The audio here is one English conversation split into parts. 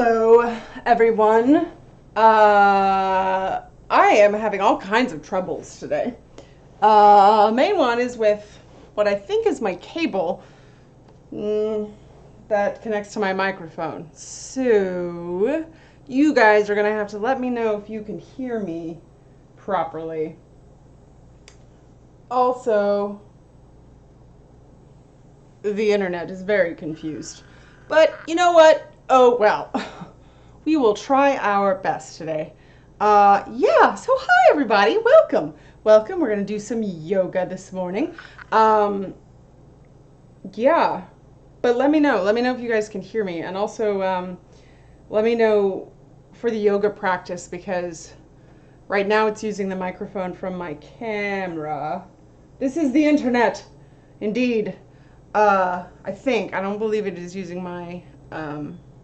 Hello, everyone. I am having all kinds of troubles today. Main one is with what I think is my cable that connects to my microphone. So, you guys are going to have to let me know if you can hear me properly. Also, the internet is very confused. But you know what? Oh, well. We will try our best today. So hi everybody, welcome. Welcome, we're gonna do some yoga this morning. Yeah, but let me know if you guys can hear me. And also, let me know for the yoga practice because right now it's using the microphone from my camera. This is the internet, indeed. I don't believe it is using my,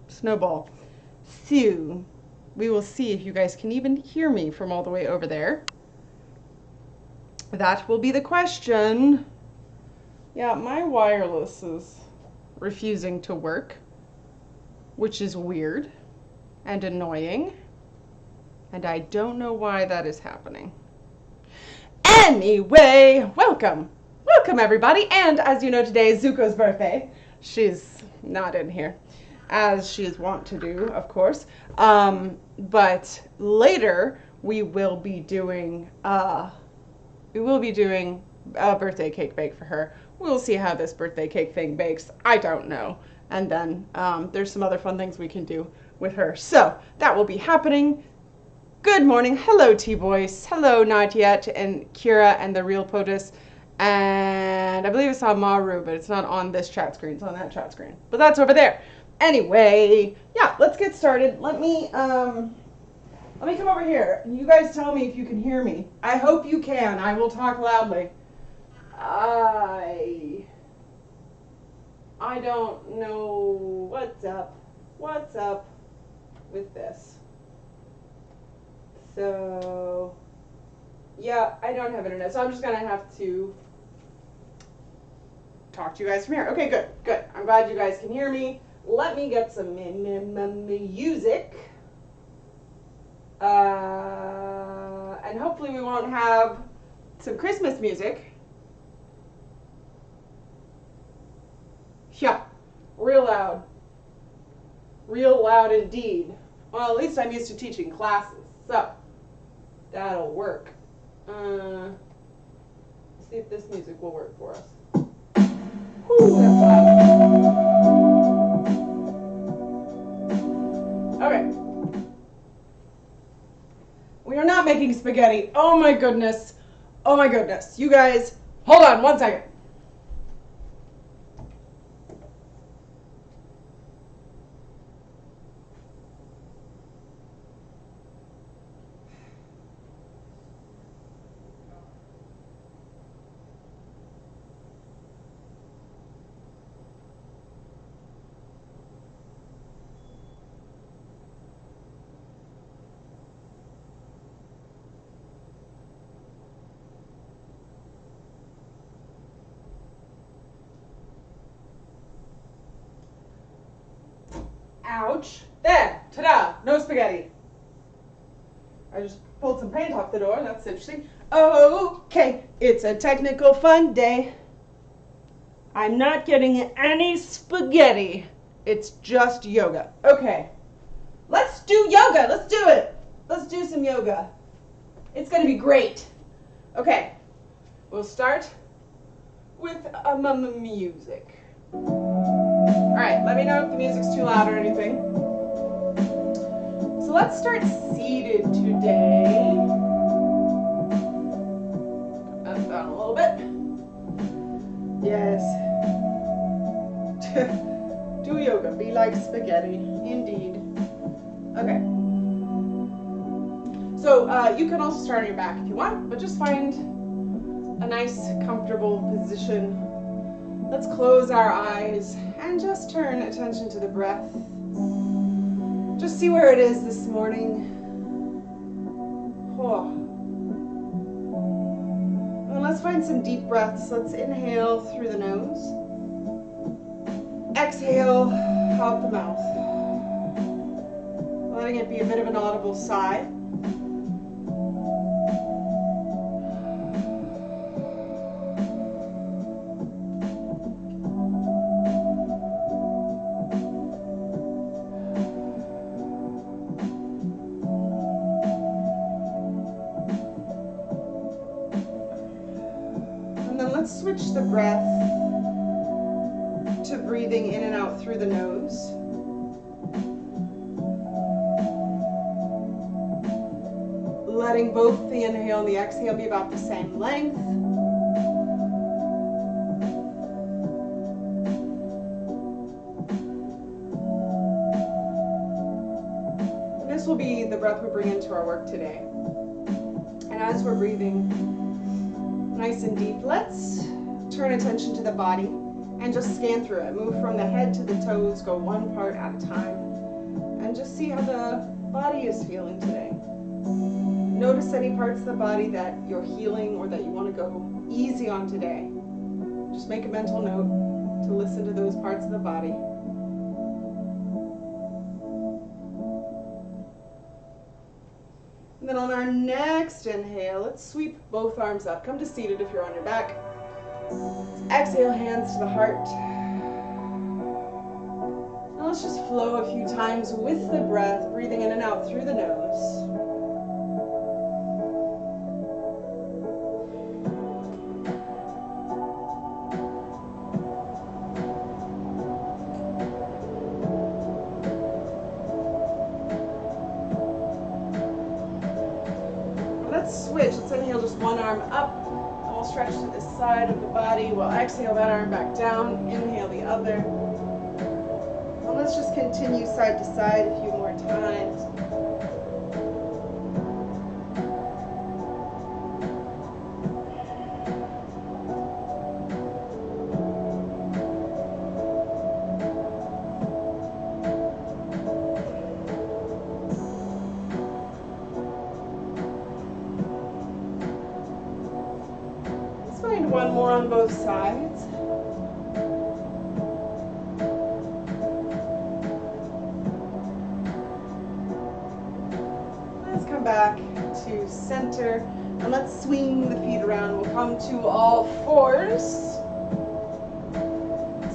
snowball. So, we will see if you guys can even hear me from all the way over there. That will be the question. Yeah, my wireless is refusing to work, which is weird and annoying, and I don't know why that is happening. Anyway, welcome. Welcome, everybody. And as you know, today is Zuko's birthday. She's not in here, as she is wont to do, of course. But later we will be doing a birthday cake bake for her. We'll see how this birthday cake thing bakes. I don't know. And then there's some other fun things we can do with her. So that will be happening. Good morning. Hello, T-Voice. Hello, Not Yet, and Kira, and the Real POTUS. And I believe it's on Maru, but it's not on this chat screen. It's on that chat screen. But that's over there. Anyway, yeah, let's get started. Let me come over here. You guys tell me if you can hear me. I hope you can. I will talk loudly. I don't know what's up. What's up with this? So, yeah, I don't have internet, so I'm just gonna have to talk to you guys from here. Okay, good. I'm glad you guys can hear me. Let me get some music. And hopefully we won't have some Christmas music. Yeah, real loud. Real loud indeed. Well, at least I'm used to teaching classes, so that'll work. See if this music will work for us. Whew, that's loud. Okay. We are not making spaghetti. Oh my goodness. Oh my goodness. You guys, hold on 1 second. Ouch. There. Ta-da. No spaghetti. I just pulled some paint off the door. That's interesting. Okay. It's a technical fun day. I'm not getting any spaghetti. It's just yoga. Okay. Let's do yoga. Let's do it. Let's do some yoga. It's going to be great. Okay. We'll start with music. Alright, let me know if the music's too loud or anything. So let's start seated today. Put that down a little bit. Yes. Do yoga, be like spaghetti. Indeed. Okay. So you can also start on your back if you want, but just find a nice, comfortable position. Let's close our eyes and just turn attention to the breath. Just see where it is this morning. Oh. And let's find some deep breaths. Let's inhale through the nose. Exhale out the mouth. letting it be a bit of an audible sigh. And then let's switch the breath to breathing in and out through the nose. Letting both the inhale and the exhale be about the same length. And this will be the breath we bring into our work today. And as we're breathing nice and deep, let's turn attention to the body and just scan through it. Move from the head to the toes, go one part at a time, and just see how the body is feeling today. Notice any parts of the body that you're healing or that you want to go easy on today. Just make a mental note to listen to those parts of the body. And then on our next inhale, let's sweep both arms up. Come to seated if you're on your back. Exhale, hands to the heart. Now let's just flow a few times with the breath, breathing in and out through the nose. Switch. Let's inhale just one arm up, and we'll stretch to the side of the body. We'll exhale that arm back down, inhale the other. And let's just continue side to side a few more times. One more on both sides. Let's come back to center and let's swing the feet around. We'll come to all fours.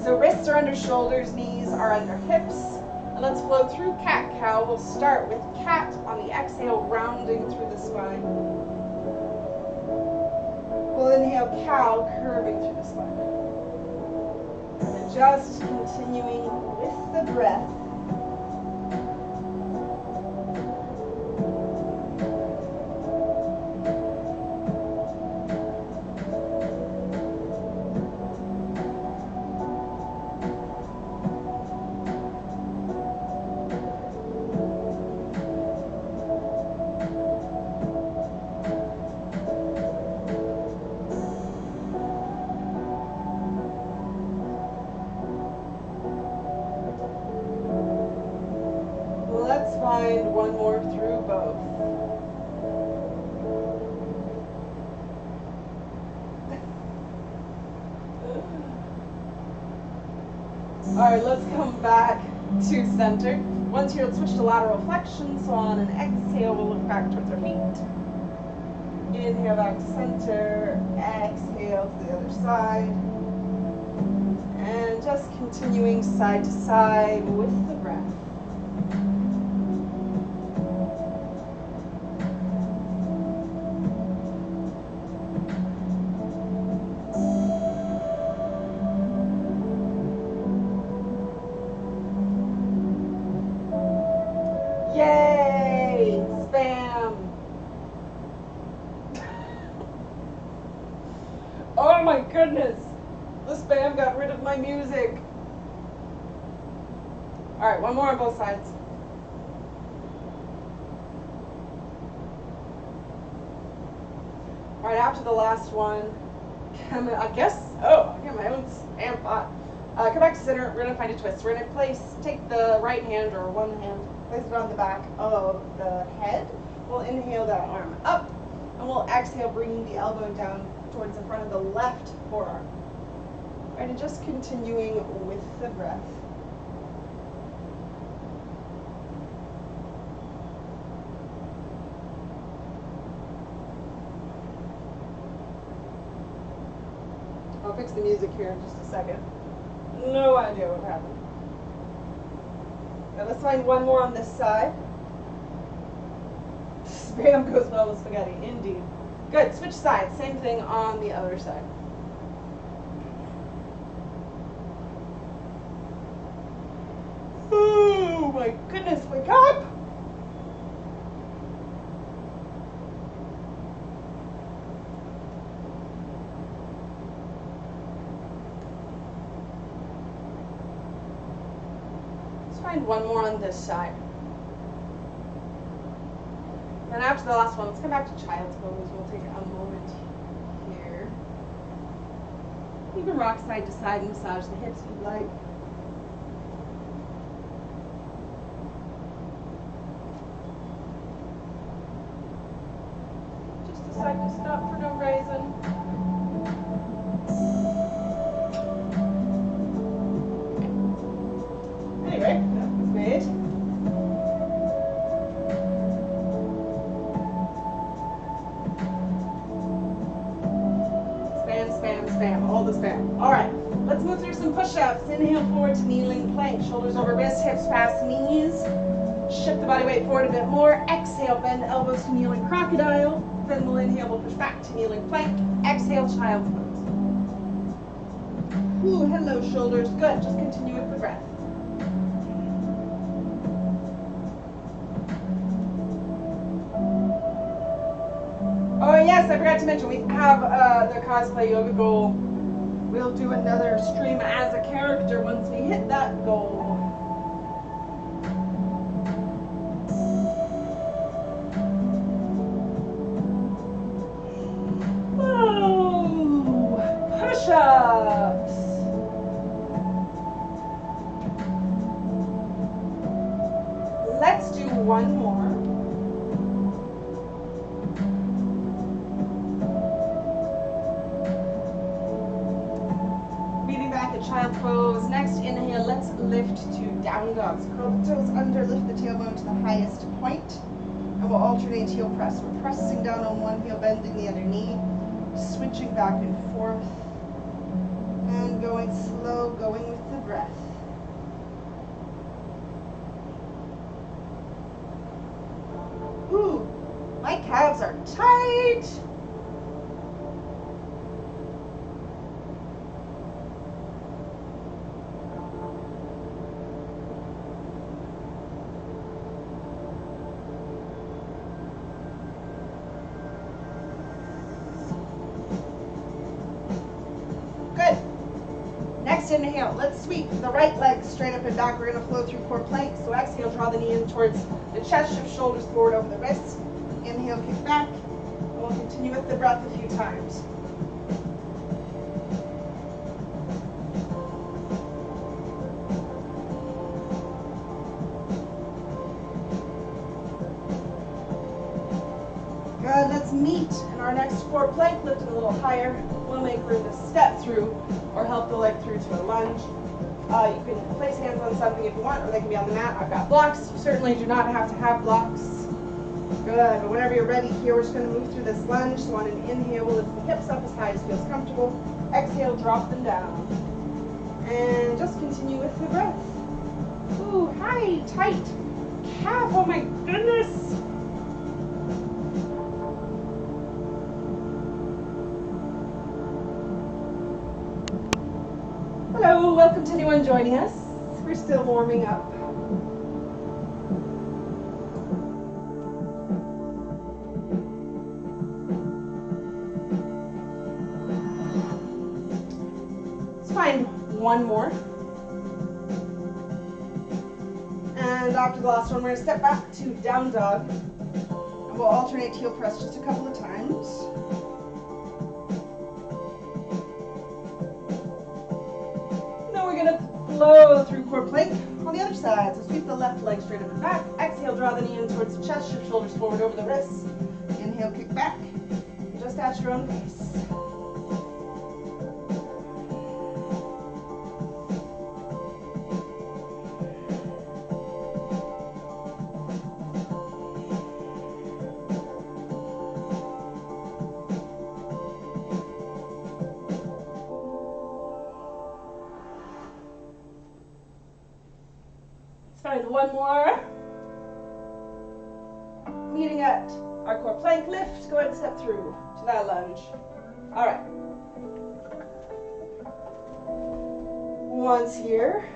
So wrists are under shoulders, knees are under hips. And let's flow through cat-cow. We'll start with cat on the exhale, rounding through the spine. We'll inhale cow, curving through the spine. And then just continuing with the breath. Find one more through both. All right, let's come back to center. Once here, let's switch to lateral flexion. So on an exhale, we'll look back towards our feet. Inhale back to center. Exhale to the other side. And just continuing side to side with the breath. Yay! Spam! Oh my goodness! The spam got rid of my music. Alright, one more on both sides. Alright, after the last one, I guess, I get my own spam pot. Come back to center, we're going to find a twist. We're going to take the right hand or one hand, place it on the back of the head. We'll inhale that arm up, and we'll exhale, bringing the elbow down towards the front of the left forearm. All right, and just continuing with the breath. fix the music here in just a second. No idea what happened. Now let's find one more on this side. Spam goes well with spaghetti, indeed. Good, switch sides. Same thing on the other side. Oh my goodness, wake up! Let's find one more on this side. Then after the last one, let's come back to child's pose. We'll take a moment here. You can rock side to side and massage the hips if you'd like. Just decide to stop for no reason. Anyway, that was made. Spam, all the spam. All right, let's move through some push-ups. Inhale forward to kneeling plank, shoulders over wrists, hips past knees. Shift the body weight forward a bit more. Exhale, bend elbows to kneeling crocodile. Then we'll inhale, we'll push back to kneeling plank. Exhale, child's pose. Ooh, hello shoulders. Good, just continue with the breath. Oh yes, I forgot to mention we have the cosplay yoga goal. We'll do another stream as a character once we hit that goal. Oh, push-ups. Let's do one more. Child pose. Next inhale, let's lift to down dogs. Curl the toes under, lift the tailbone to the highest point, and we'll alternate heel press. We're pressing down on one heel, bending the other knee, switching back and forth, and going slow, going with the breath. Ooh, my calves are tight. Inhale, let's sweep the right leg straight up and back. We're going to flow through core plank. So exhale, draw the knee in towards the chest, shift shoulders forward over the wrists. Inhale, kick back. And we'll continue with the breath a few times. Good, let's meet in our next core plank. Lift it a little higher. We'll make room to step through or help the leg through to a lunge. You can place hands on something if you want, or they can be on the mat. I've got blocks. You certainly do not have to have blocks. Good, but whenever you're ready here, we're just going to move through this lunge. So on an inhale, we'll lift the hips up as high as feels comfortable. Exhale, drop them down. And just continue with the breath. Ooh, hi, tight calf, oh my goodness. Hello, welcome to anyone joining us. We're still warming up. Let's find one more. And after the last one, we're going to step back to down dog. And we'll alternate heel press just a couple of times. Flow through core plank on the other side. So sweep the left leg straight up and back. Exhale, draw the knee in towards the chest, shift shoulders forward over the wrists. Inhale, kick back. Just at your own pace. find one more. Meeting at our core plank lift. Go ahead and step through to that lunge. All right. Once here,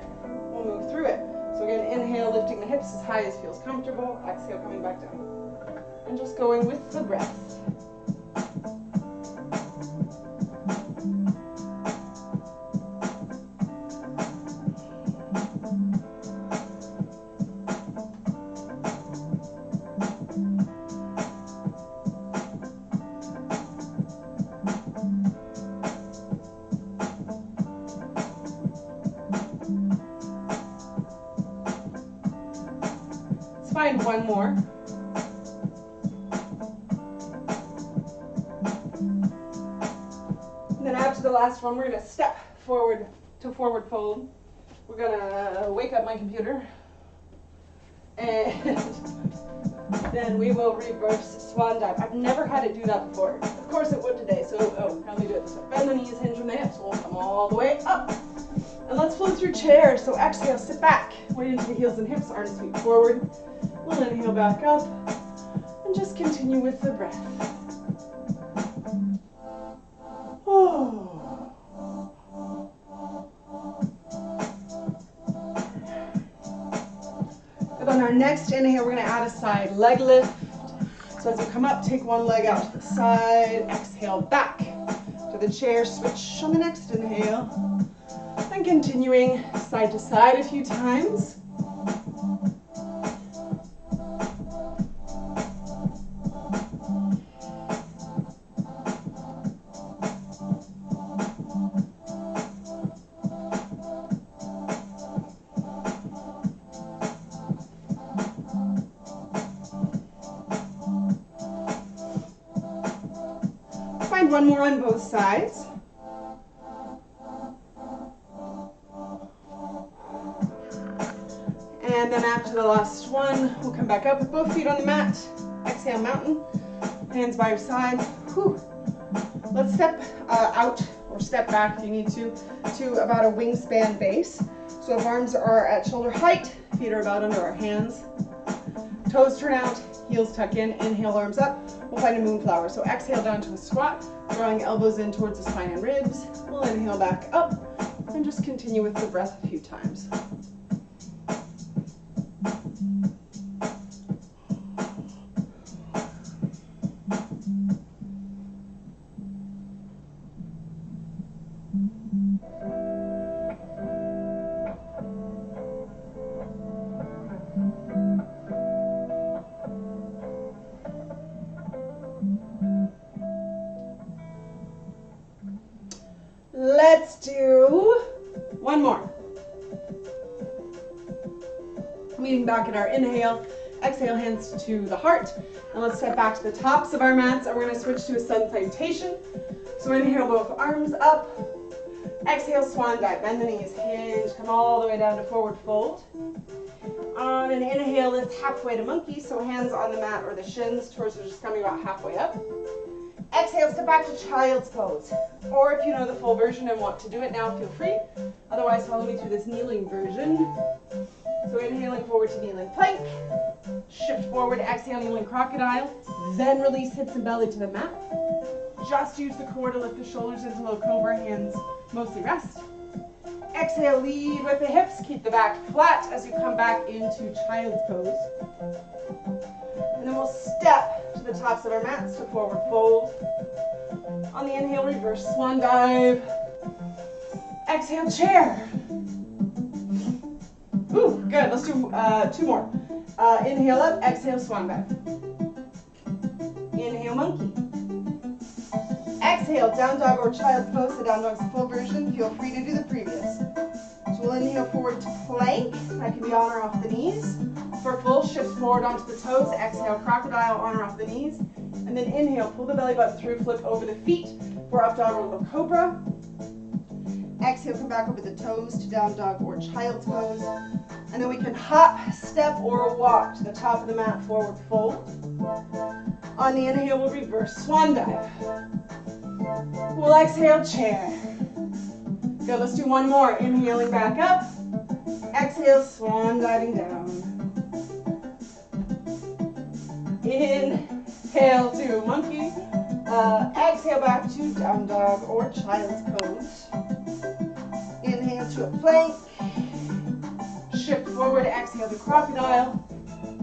we'll move through it. So again, inhale, lifting the hips as high as feels comfortable. Exhale, coming back down. And just going with the breath. Find one more. And then after the last one, we're going to step forward to forward fold. We're going to wake up my computer. And then we will reverse swan dive. I've never had it do that before. Of course it would today. So, let me do it this way. Bend the knees, hinge from the hips. We'll come all the way up. And let's flow through chair. So exhale, sit back. Weight into the heels and hips, arms sweep forward. We'll inhale back up and just continue with the breath. Oh. And on our next inhale, we're going to add a side leg lift. So as we come up, take one leg out to the side. Exhale back to the chair. Switch on the next inhale. And continuing side to side a few times. Find one more on both sides. And then after the last one, we'll come back up with both feet on the mat. Exhale, mountain. Hands by your side. Whew. Let's step out or step back if you need to about a wingspan base. So if arms are at shoulder height, feet are about under our hands. Toes turn out, heels tuck in, inhale, arms up. We'll find a moonflower. So exhale down to a squat, drawing elbows in towards the spine and ribs. We'll inhale back up and just continue with the breath a few times. Let's do one more. Meeting back at our inhale, exhale, hands to the heart, and let's step back to the tops of our mats, and we're going to switch to a sun salutation. So inhale, both arms up. Exhale, swan dive. Bend the knees, hinge, come all the way down to forward fold. On an inhale, lift halfway to monkey, so hands on the mat or the shins, torso just coming about halfway up. Exhale, step back to child's pose. Or if you know the full version and want to do it now, feel free. Otherwise, follow me through this kneeling version. So inhaling forward to kneeling plank. Shift forward, exhale, kneeling crocodile. Then release hips and belly to the mat. Just use the core to lift the shoulders into low cobra, hands mostly rest. Exhale, lead with the hips. Keep the back flat as you come back into child's pose. And then we'll step to the tops of our mats to forward fold. On the inhale, reverse swan dive. Exhale, chair. Ooh, good. Let's do two more. Inhale up, exhale, swan dive. Inhale, monkey. Exhale, down dog or child's pose. The down dog's the full version. Feel free to do the previous. So we'll inhale forward to plank. That can be on or off the knees. For full, shift forward onto the toes. Exhale, crocodile, on or off the knees. And then inhale, pull the belly button through, flip over the feet for up dog or low cobra. Exhale, come back over the toes to down dog or child's pose. And then we can hop, step, or walk to the top of the mat, forward fold. On the inhale, we'll reverse swan dive. We'll exhale, chair. Good, let's do one more. Inhaling back up. Exhale, swan diving down. Inhale to monkey. Exhale back to down dog or child's pose. Inhale to a plank. Shift forward, exhale to crocodile.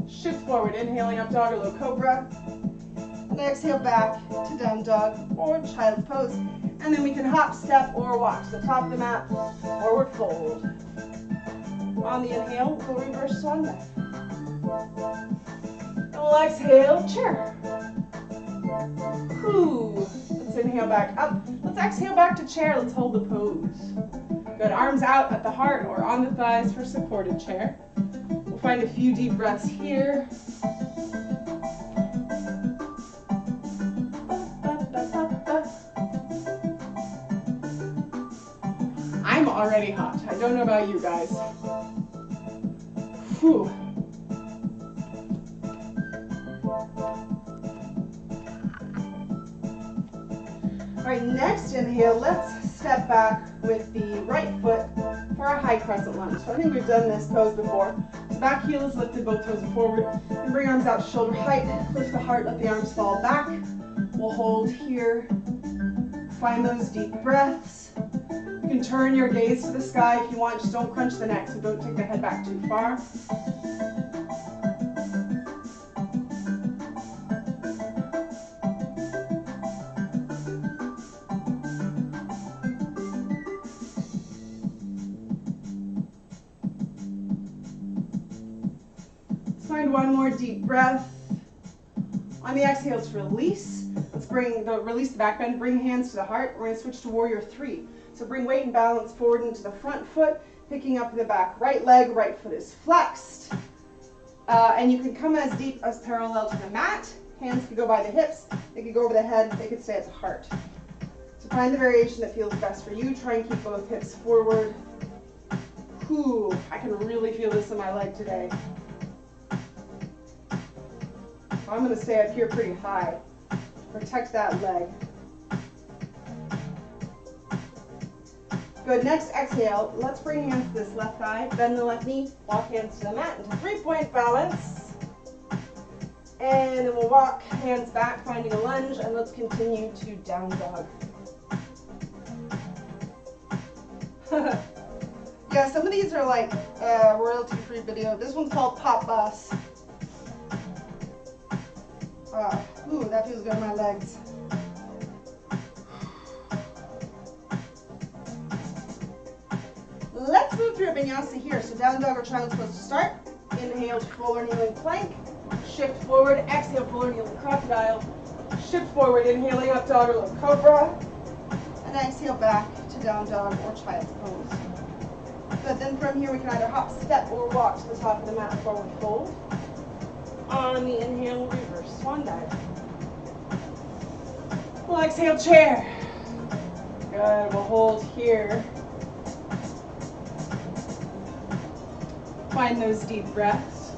Shift forward, inhaling up dog or low cobra. And exhale back to down dog or child's pose. And then we can hop, step, or walk to the top of the mat, forward fold. On the inhale, we'll reverse swan dive. And we'll exhale, chair. Ooh. Let's inhale back up. Let's exhale back to chair. Let's hold the pose. Good, arms out at the heart or on the thighs for supported chair. We'll find a few deep breaths here. I'm already hot. I don't know about you guys. Whew. All right, next inhale, let's step back with the right foot for a high crescent lunge. So I think we've done this pose before. The back heel is lifted, both toes are forward. And bring arms out to shoulder height. Lift the heart, let the arms fall back. We'll hold here. Find those deep breaths. You can turn your gaze to the sky if you want. Just don't crunch the neck, so don't take the head back too far. Find one more deep breath. On the exhale to release. Let's release the back bend, bring hands to the heart. We're going to switch to warrior three. So bring weight and balance forward into the front foot, picking up the back right leg, right foot is flexed. And you can come as deep as parallel to the mat. Hands could go by the hips, they could go over the head, they could stay at the heart. So find the variation that feels best for you. Try and keep both hips forward. Ooh, I can really feel this in my leg today. I'm going to stay up here pretty high. Protect that leg. Good, next exhale, let's bring hands to this left thigh, bend the left knee, walk hands to the mat into 3-point balance. And then we'll walk hands back, finding a lunge, and let's continue to down dog. Yeah, some of these are like royalty-free video. This one's called Pop Bus. Ooh, that feels good on my legs. Let's move through a vinyasa here. So down dog or child's pose to start. Inhale to full kneeling plank. Shift forward. Exhale, full kneeling crocodile. Shift forward, inhaling up dog or low cobra. And exhale back to down dog or child's pose. Good, then from here we can either hop, step, or walk to the top of the mat, forward fold. On the inhale, reverse swan dive. We'll exhale, chair. Good, we'll hold here. Find those deep breaths.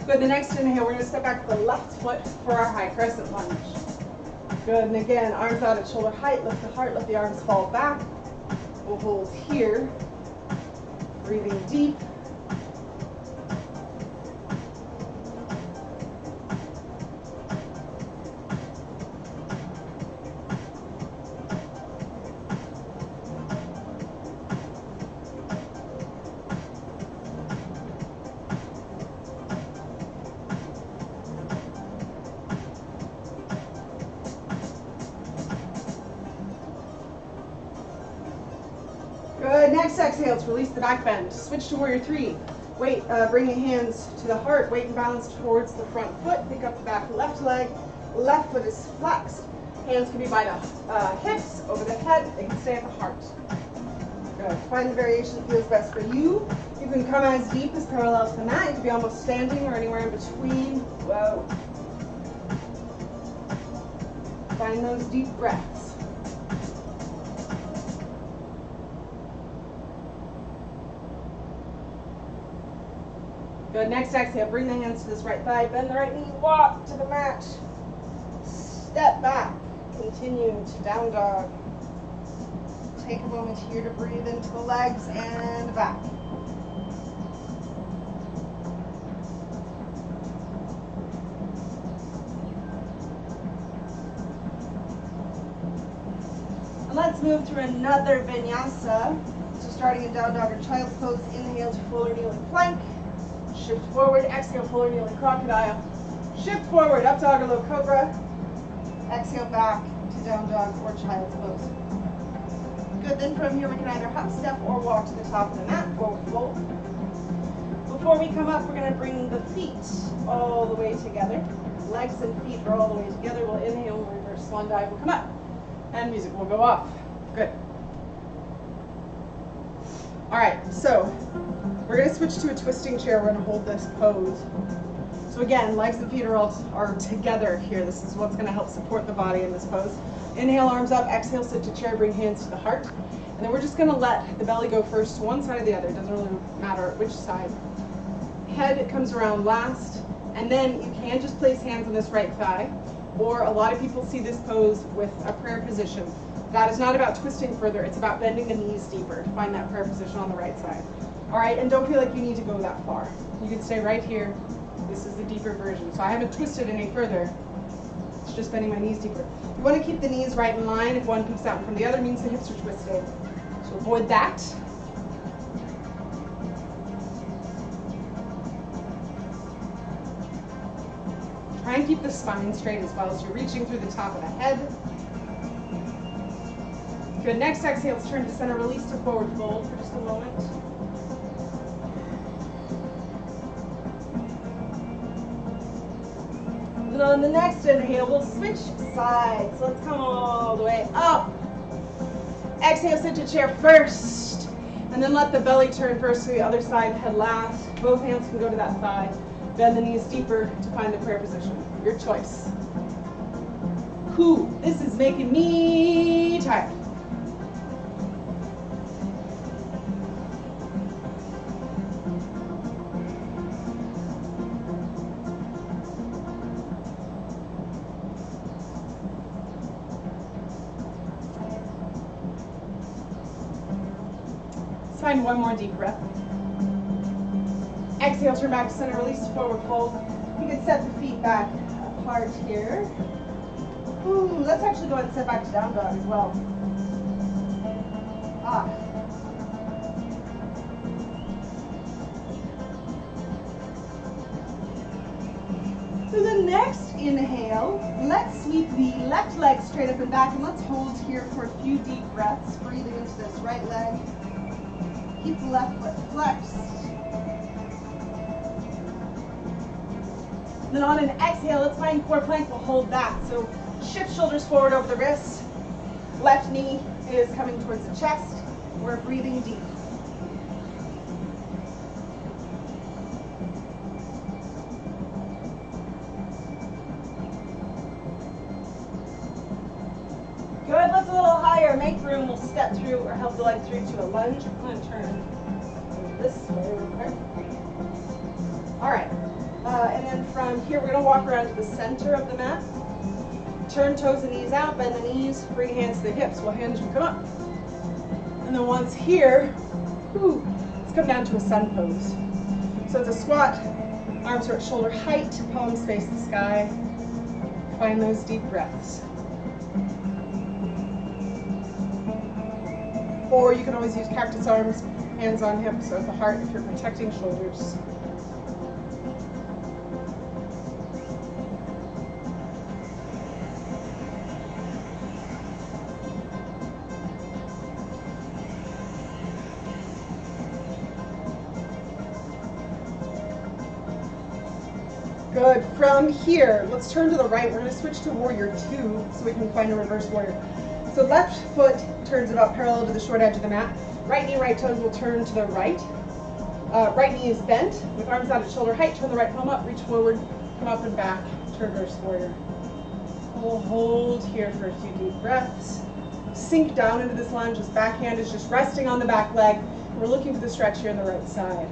Good, the next inhale, we're going to step back to the left foot for our high crescent lunge. Good, and again, arms out at shoulder height, lift the heart, let the arms fall back. We'll hold here, breathing deep. Good, next exhale to release the back bend. Switch to warrior three. Wait, bring your hands to the heart, weight and balance towards the front foot. Pick up the back left leg. Left foot is flexed. Hands can be by the hips, over the head. They can stay at the heart. Good. Find the variation that feels best for you. You can come as deep as parallel to the mat. You can be almost standing or anywhere in between. Whoa. Find those deep breaths. Good, next exhale, bring the hands to this right thigh, bend the right knee, walk to the mat. step back, continue to down dog. Take a moment here to breathe into the legs and back. And let's move to another vinyasa. So starting in down dog or child's pose, inhale to full or kneeling plank. Shift forward, exhale, full or kneeling crocodile. Shift forward, up dog or low cobra. Exhale back to down dog or child's pose. Good, then from here we can either half step or walk to the top of the mat, forward fold. Before we come up, we're going to bring the feet all the way together. Legs and feet are all the way together. We'll inhale, we'll reverse swan dive, we'll come up. And music will go off. Good. All right, so we're going to switch to a twisting chair. We're going to hold this pose. So again, legs and feet are together here. This is what's going to help support the body in this pose. Inhale, arms up. Exhale, sit to chair. Bring hands to the heart. And then we're just going to let the belly go first to one side or the other. It doesn't really matter which side. Head comes around last. And then you can just place hands on this right thigh. Or a lot of people see this pose with a prayer position. That is not about twisting further. It's about bending the knees deeper to find that prayer position on the right side. All right, and don't feel like you need to go that far. You can stay right here. This is the deeper version. So I haven't twisted any further. It's just bending my knees deeper. You want to keep the knees right in line. If one peeks out from the other, it means the hips are twisted. So avoid that. Try and keep the spine straight as well, so you're reaching through the top of the head. Good, next exhale, let's turn to center, release to forward fold for just a moment. And on the next inhale, we'll switch sides. Let's come all the way up. Exhale, sit to chair first. And then let the belly turn first to the other side, head last. Both hands can go to that thigh. Bend the knees deeper to find the prayer position. Your choice. Whew, this is making me tired. Let's find one more deep breath. Exhale, turn back to center, release to forward fold. You can set the feet back apart here. Ooh, let's actually go ahead and set back to down dog as well. So the next inhale, let's sweep the left leg straight up and back, and let's hold here for a few deep breaths, breathing into this right leg. Keep the left foot flexed. Then on an exhale, let's find core plank. We'll hold that. So shift shoulders forward over the wrists. Left knee is coming towards the chest. We're breathing deep. Good, lift a little higher. Make room. We'll step through or help the leg through to a lunge. I'm going to turn this way real quick. All right. And then from here, we're going to walk around to the center of the mat. Turn toes and knees out, bend the knees, bring hands to the hips. We'll hinge and come up. And then once here, let's come down to a sun pose. So it's a squat, arms are at shoulder height, palms face the sky. Find those deep breaths. Or you can always use cactus arms, hands on hips, so at the heart if you're protecting shoulders. Good. From here, let's turn to the right. We're going to switch to warrior 2 so we can find a reverse warrior. So left foot turns about parallel to the short edge of the mat. Right knee, right toes will turn to the right. Right knee is bent with arms out at shoulder height. Turn the right palm up, reach forward, come up and back to reverse warrior. We'll hold here for a few deep breaths. Sink down into this lunge. This back hand is just resting on the back leg. We're looking for the stretch here on the right side.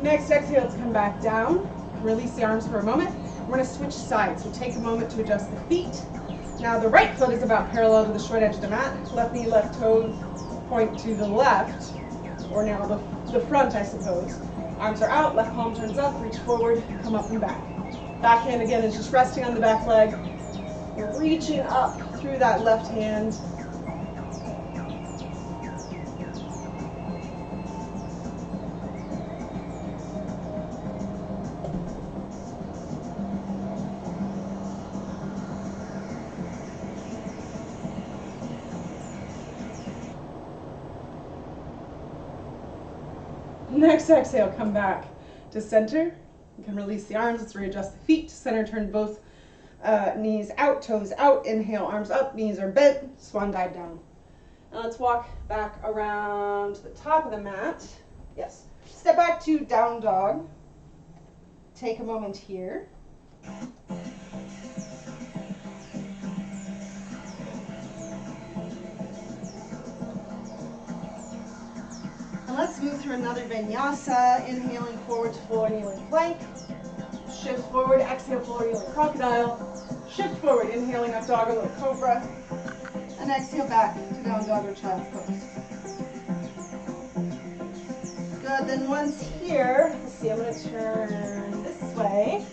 Next exhale to come back down. Release the arms for a moment. We're going to switch sides, so take a moment to adjust the feet. Now the right foot is about parallel to the short edge of the mat. Left knee, left toe point to the left, or now the front, I suppose. Arms are out, left palm turns up, reach forward, come up and back. Back hand again is just resting on the back leg. You're reaching up through that left hand. Next exhale, come back to center. You can release the arms. Let's readjust the feet. Center, turn both knees out, toes out. Inhale, arms up, knees are bent. Swan dive down. Now let's walk back around to the top of the mat. Yes. Step back to down dog. Take a moment here. And let's move through another vinyasa. Inhaling forward to floor kneeling plank. Shift forward, exhale floor kneeling crocodile. Shift forward, inhaling up dog or little cobra. And exhale back to down dog or child's pose. Good, then once here, let's see, I'm going to turn this way.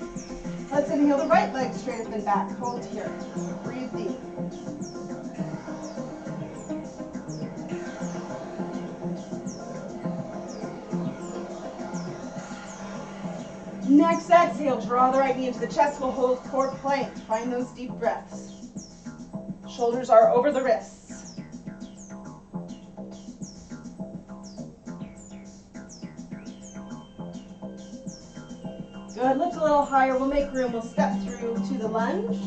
Let's inhale the right leg straight up and back. Hold here. Breathe deep. Next exhale, draw the right knee into the chest. We'll hold core plank. Find those deep breaths. Shoulders are over the wrists. Good, lift a little higher. We'll make room. We'll step through to the lunge.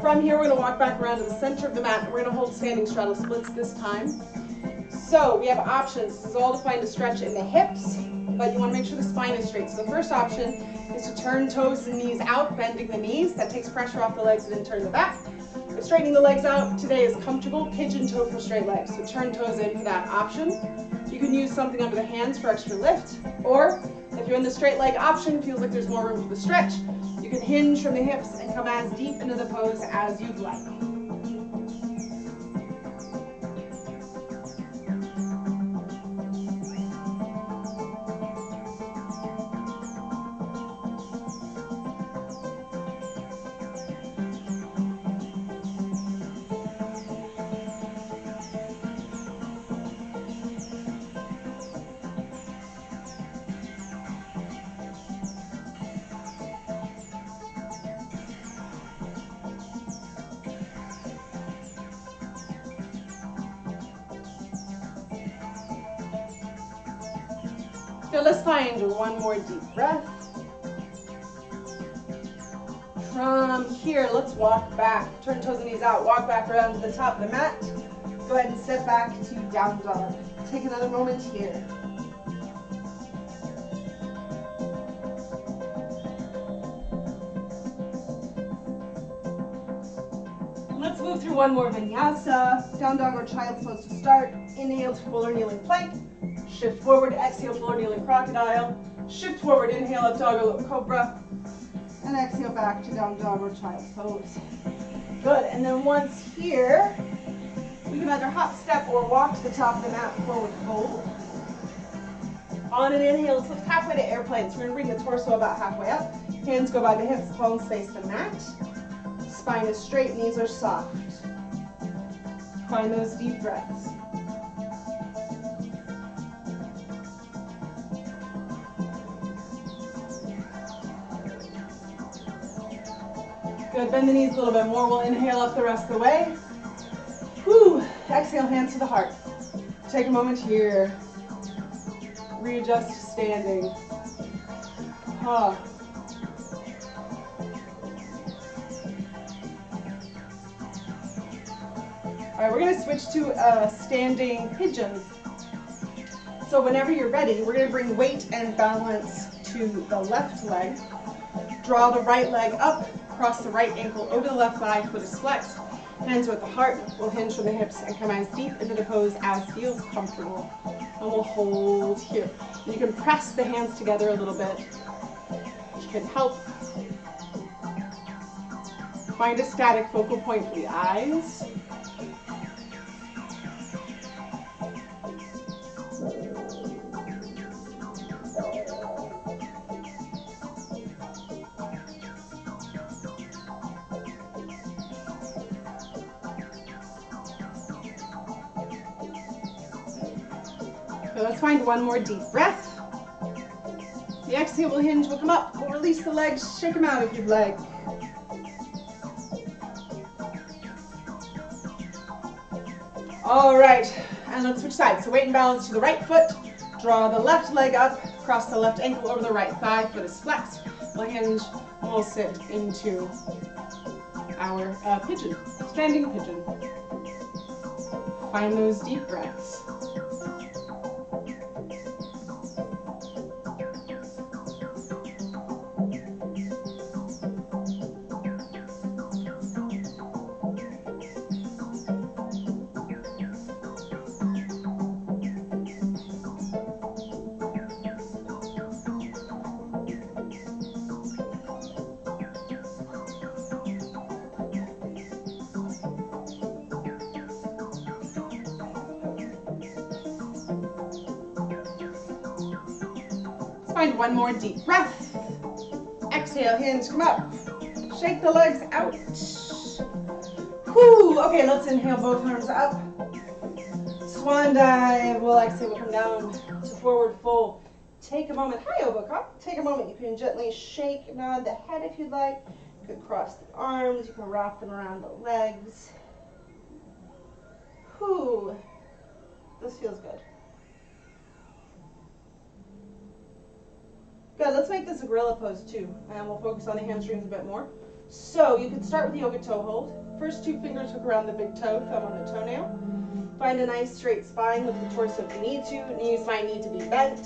From here, we're going to walk back around to the center of the mat. We're going to hold standing straddle splits this time. So we have options. This is all to find a stretch in the hips, but you want to make sure the spine is straight. So the first option is to turn toes and knees out, bending the knees. That takes pressure off the legs and then turn the back. If straightening the legs out today is comfortable, pigeon toe for straight legs. So turn toes in for that option. You can use something under the hands for extra lift, or if you're in the straight leg option, feels like there's more room for the stretch, you can hinge from the hips and come as deep into the pose as you'd like. Now let's find one more deep breath. From here, let's walk back. Turn toes and knees out. Walk back around to the top of the mat. Go ahead and step back to down dog. Take another moment here. Let's move through one more vinyasa. Down dog or child's pose to start. Inhale to full or kneeling plank. Shift forward, exhale, floor kneeling crocodile. Shift forward, inhale, up dog or little cobra. And exhale back to down dog or child's pose. Good, and then once here, we can either hop, step, or walk to the top of the mat, forward fold. On an inhale, let's lift halfway to airplane. So we're gonna bring the torso about halfway up. Hands go by the hips, palms face the mat. Spine is straight, knees are soft. Find those deep breaths. Good, bend the knees a little bit more. We'll inhale up the rest of the way. Whew. Exhale, hands to the heart. Take a moment here. Readjust to standing. All right, we're going to switch to a standing pigeon. So whenever you're ready, we're going to bring weight and balance to the left leg. Draw the right leg up, cross the right ankle over the left thigh, foot is flexed. Hands are at the heart. We'll hinge from the hips and come as deep into the pose as feels comfortable. And we'll hold here. You can press the hands together a little bit, which can help find a static focal point for the eyes. So let's find one more deep breath. The exhale hinge will come up. We'll release the legs, shake them out if you'd like. All right, and let's switch sides. So weight and balance to the right foot. Draw the left leg up, cross the left ankle over the right thigh. Foot is flexed. We'll hinge, and we'll sit into our pigeon, standing pigeon. Find those deep breaths. Find one more deep breath. Exhale, hinge, come up. Shake the legs out. Whew. Okay, let's inhale both arms up. Swan dive. We'll exhale, we'll come down to forward fold. Take a moment. Hi, Obo Cop. Take a moment. You can gently shake, nod the head if you'd like. You can cross the arms. You can wrap them around the legs. Whew. This feels good. Good, let's make this a gorilla pose too, and we'll focus on the hamstrings a bit more. So you can start with the yoga toe hold. First 2 fingers hook around the big toe, thumb on the toenail. Find a nice straight spine with the torso if you need to. Knees might need to be bent.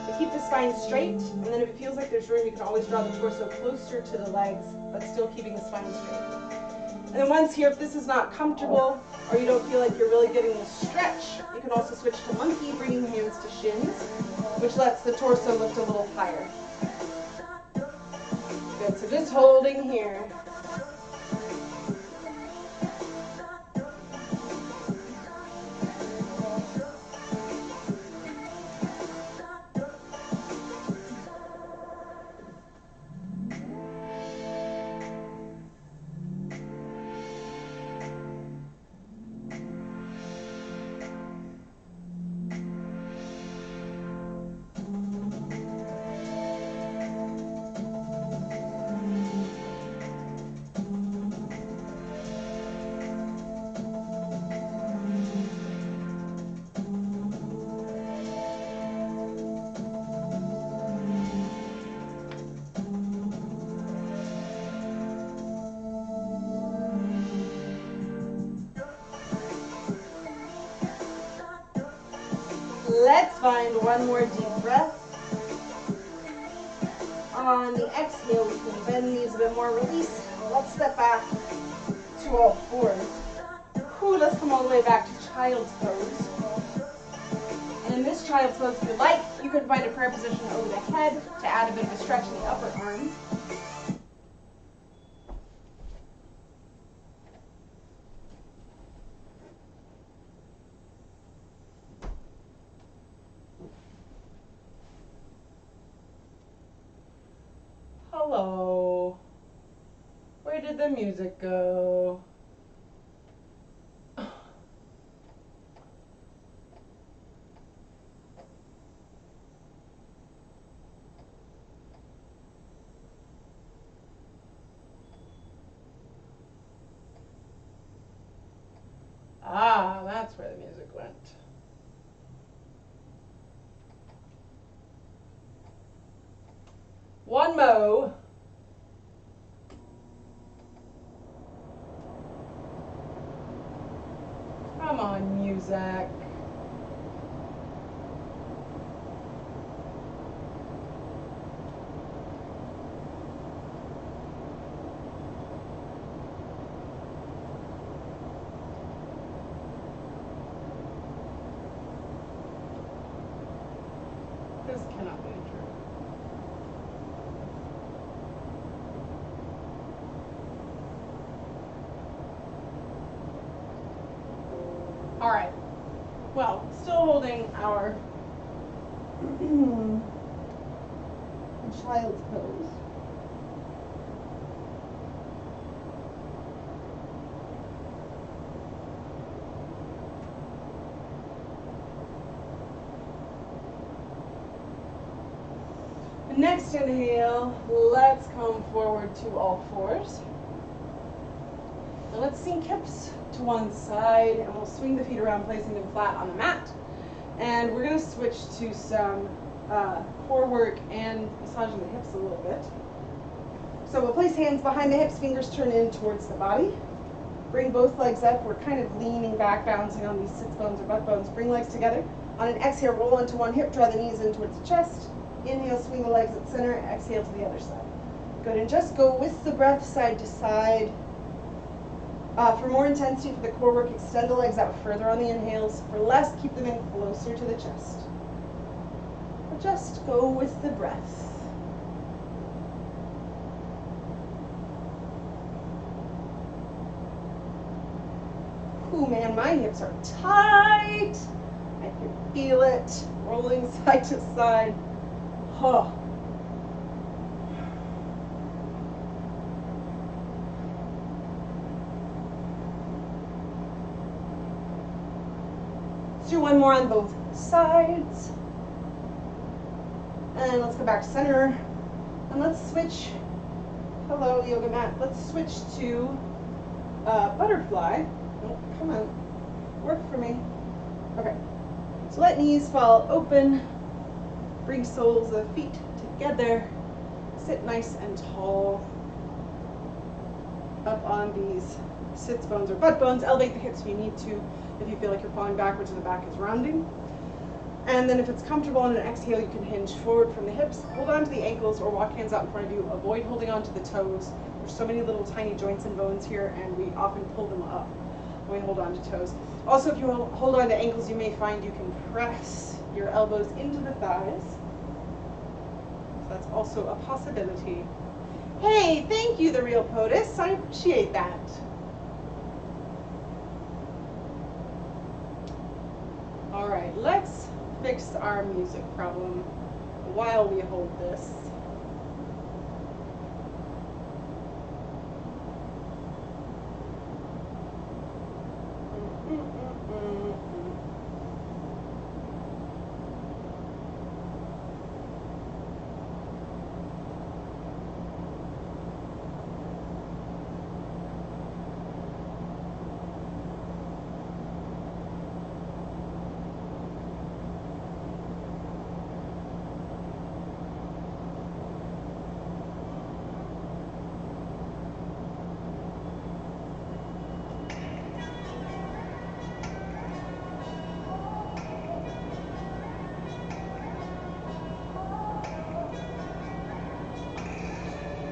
But keep the spine straight, and then if it feels like there's room, you can always draw the torso closer to the legs, but still keeping the spine straight. And then once here, if this is not comfortable, or you don't feel like you're really getting the stretch, you can also switch to monkey, bringing hands to shins, which lets the torso lift a little higher. Good, so just holding here. Let's find one more deep breath. On the exhale, we can bend knees a bit more, release. Let's step back to all fours. Whew, let's come all the way back to child's pose. And in this child's pose, if you like, you can find a prayer position over the head to add a bit of a stretch in the upper arms. Hello. Where did the music go? Ah, that's where the music went. One mo. Come on, music. All right. Well, still holding our child's pose. Next inhale, let's come forward to all fours. And let's sink hips to one side, and we'll swing the feet around, placing them flat on the mat. And we're going to switch to some core work and massaging the hips a little bit. So we'll place hands behind the hips, fingers turn in towards the body. Bring both legs up. We're kind of leaning back, bouncing on these sits bones or butt bones. Bring legs together. On an exhale, roll into one hip, draw the knees in towards the chest. Inhale, swing the legs at center. Exhale to the other side. Good, and just go with the breath side to side. For more intensity for the core work, extend the legs out further on the inhales. For less, keep them in closer to the chest. But just go with the breath. Ooh, man, my hips are tight. I can feel it rolling side to side. Oh. Let's do one more on both sides. And let's go back to center. And let's switch. Hello, yoga mat. Let's switch to butterfly. Oh, come on. Work for me. Okay. So let knees fall open. Bring soles of feet together. Sit nice and tall. Up on these sits bones or butt bones. Elevate the hips if you need to. If you feel like you're falling backwards and the back is rounding. And then if it's comfortable on an exhale, you can hinge forward from the hips. Hold on to the ankles or walk hands out in front of you. Avoid holding on to the toes. There's so many little tiny joints and bones here, and we often pull them up when we hold on to toes. Also, if you hold on to ankles, you may find you can press your elbows into the thighs. So that's also a possibility. Hey, thank you, The Real POTUS. I appreciate that. All right, let's fix our music problem while we hold this.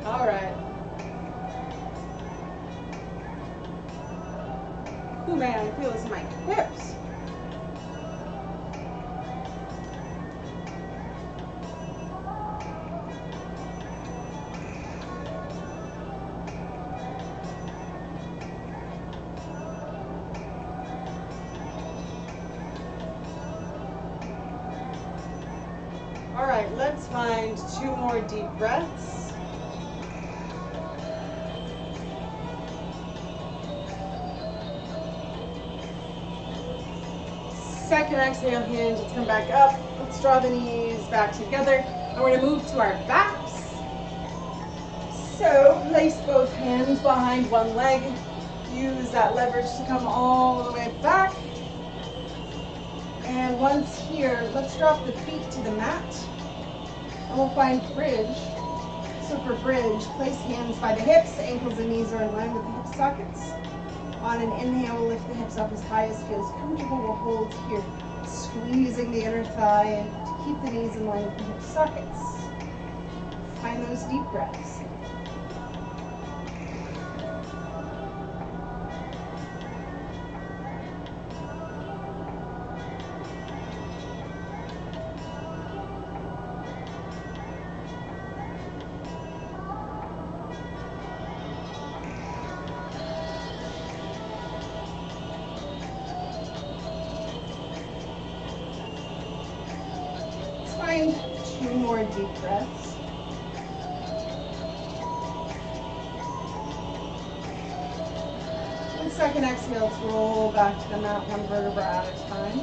All right. Ooh, man, I feel this in my hips. All right, let's find 2 more deep breaths. Second exhale, hinge, let's come back up. Let's draw the knees back together. And we're gonna move to our backs. So place both hands behind one leg. Use that leverage to come all the way back. And once here, let's drop the feet to the mat. And we'll find bridge. So for bridge, place hands by the hips, ankles and knees are in line with the hip sockets. On an inhale, we'll lift the hips up as high as feels comfortable. We'll hold here, squeezing the inner thigh and to keep the knees in line with the hip sockets. Find those deep breaths. find 2 more deep breaths. And second exhale, let's roll back to the mat, one vertebra at a time.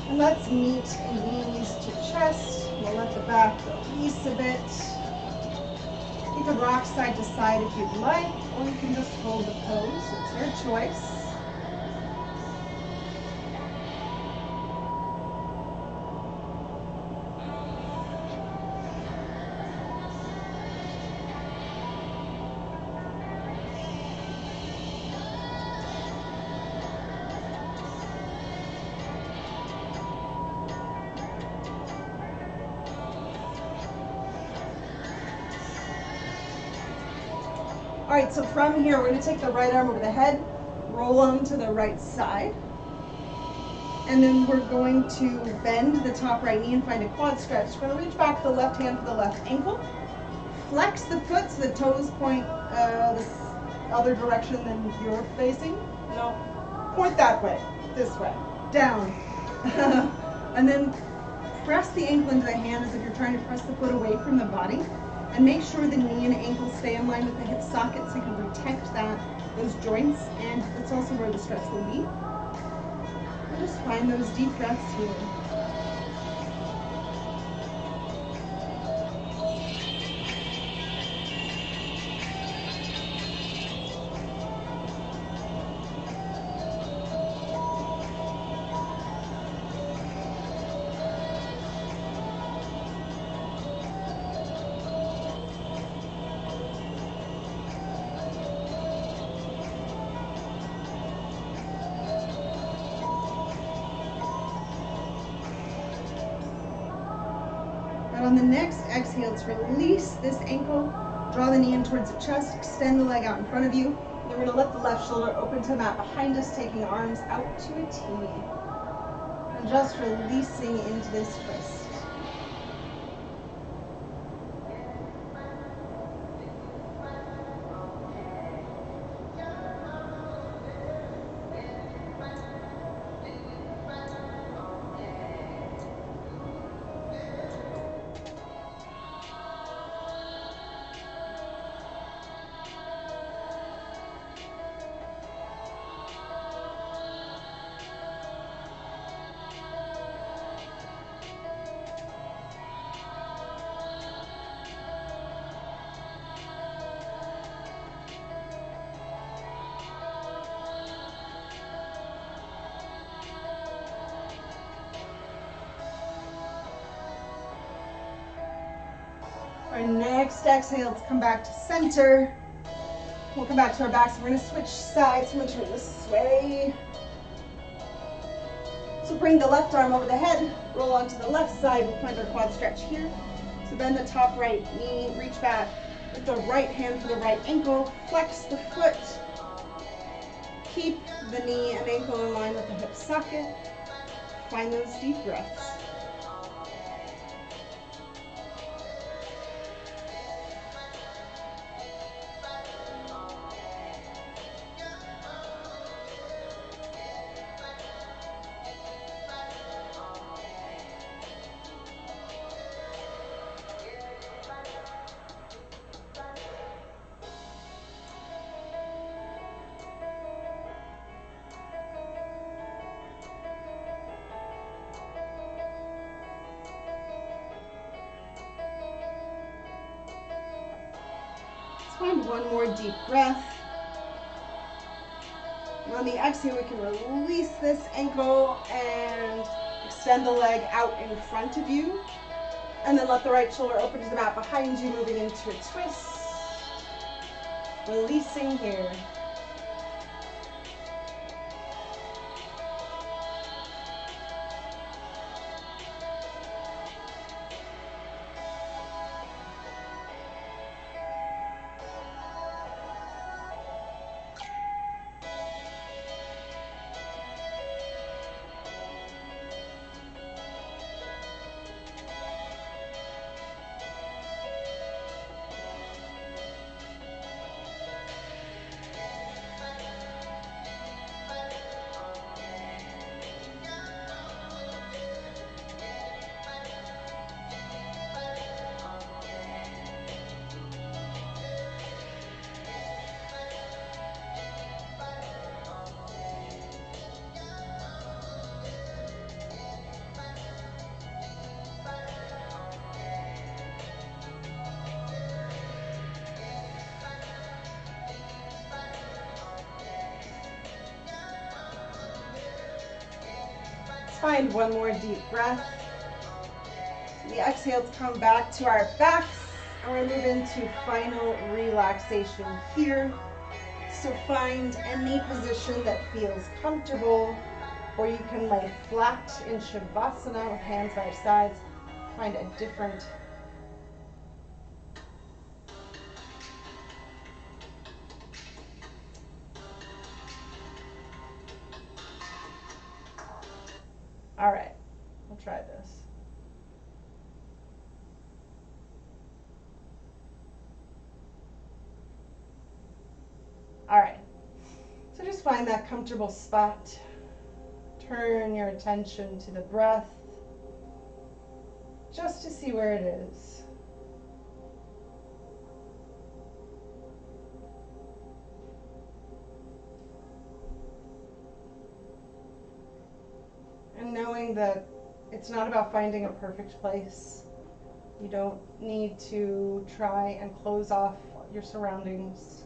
And let's meet knees to chest. We'll let the back release a bit. You can rock side to side if you'd like, or you can just hold the pose. It's your choice. All right, so from here, we're going to take the right arm over the head, roll onto the right side, and then we're going to bend the top right knee and find a quad stretch. We're going to reach back the left hand for the left ankle, flex the foot so the toes point the other direction than you're facing. No, point that way, this way, down. And then press the ankle into the hand as if you're trying to press the foot away from the body. And make sure the knee and ankle stay in line with the hip socket so you can protect those joints, and that's also where the stretch will be. And just find those deep breaths here. On the next exhale, let's release this ankle, draw the knee in towards the chest, extend the leg out in front of you. Then we're going to let the left shoulder open to the mat behind us, taking arms out to a T. And just releasing into this twist. Our next exhale, let's come back to center. We'll come back to our backs. We're going to switch sides. I'm going to turn this way. So bring the left arm over the head, roll onto the left side. We'll find our quad stretch here. So bend the top right knee, reach back with the right hand for the right ankle, flex the foot. Keep the knee and ankle in line with the hip socket. Find those deep breaths. Find one more deep breath. And on the exhale, we can release this ankle and extend the leg out in front of you. And then let the right shoulder open to the mat behind you, moving into a twist. Releasing here. find one more deep breath. The exhale to come back to our backs, and we're going to move into final relaxation here. So find any position that feels comfortable, or you can lay flat in Shavasana with hands by your sides. Find a different All right, we'll try this. All right, so just find that comfortable spot. Turn your attention to the breath, just to see where it is. And knowing that it's not about finding a perfect place. You don't need to try and close off your surroundings.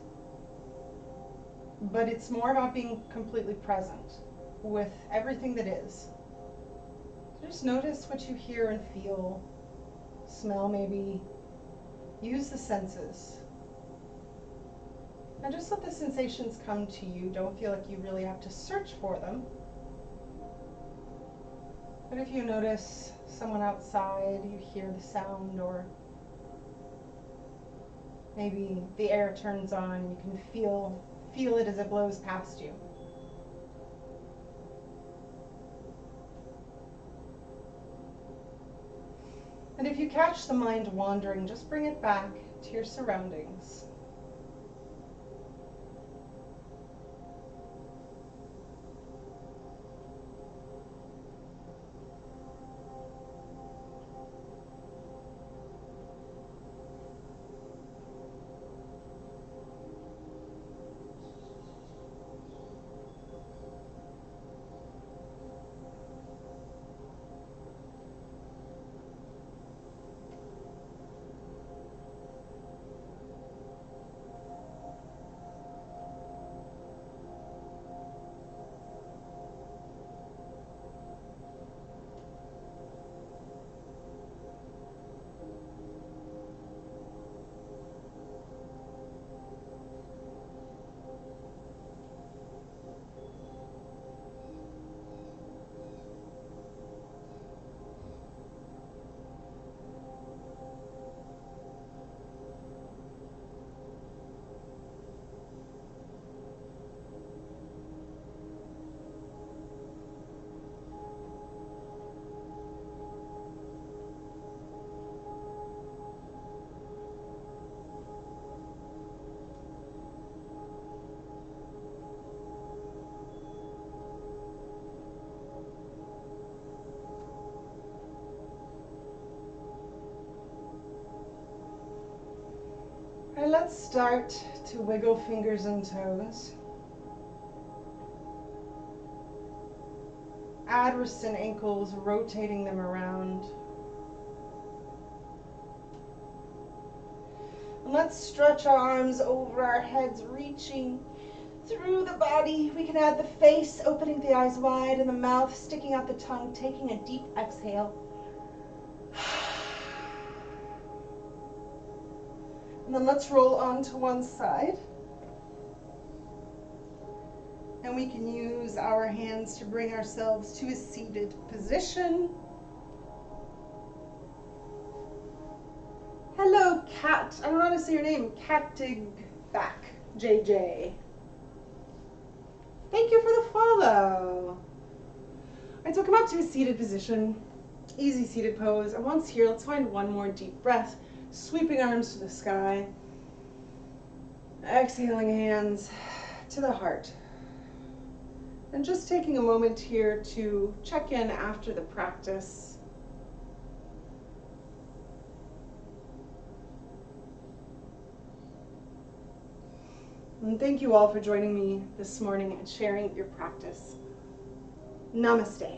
But it's more about being completely present with everything that is. Just notice what you hear and feel, smell maybe. Use the senses. And just let the sensations come to you. Don't feel like you really have to search for them. But if you notice someone outside, you hear the sound, or maybe the air turns on and you can feel it as it blows past you. And if you catch the mind wandering, just bring it back to your surroundings. And let's start to wiggle fingers and toes. Add wrists and ankles, rotating them around. And let's stretch our arms over our heads, reaching through the body. We can add the face, opening the eyes wide, and the mouth sticking out the tongue, taking a deep exhale. And then let's roll onto one side. And we can use our hands to bring ourselves to a seated position. Hello, Cat. I don't know how to say your name. Catigback, JJ. Thank you for the follow. All right, so come up to a seated position. Easy seated pose. And once here, let's find one more deep breath. Sweeping arms to the sky. Exhaling hands to the heart. And just taking a moment here to check in after the practice. And thank you all for joining me this morning and sharing your practice. Namaste.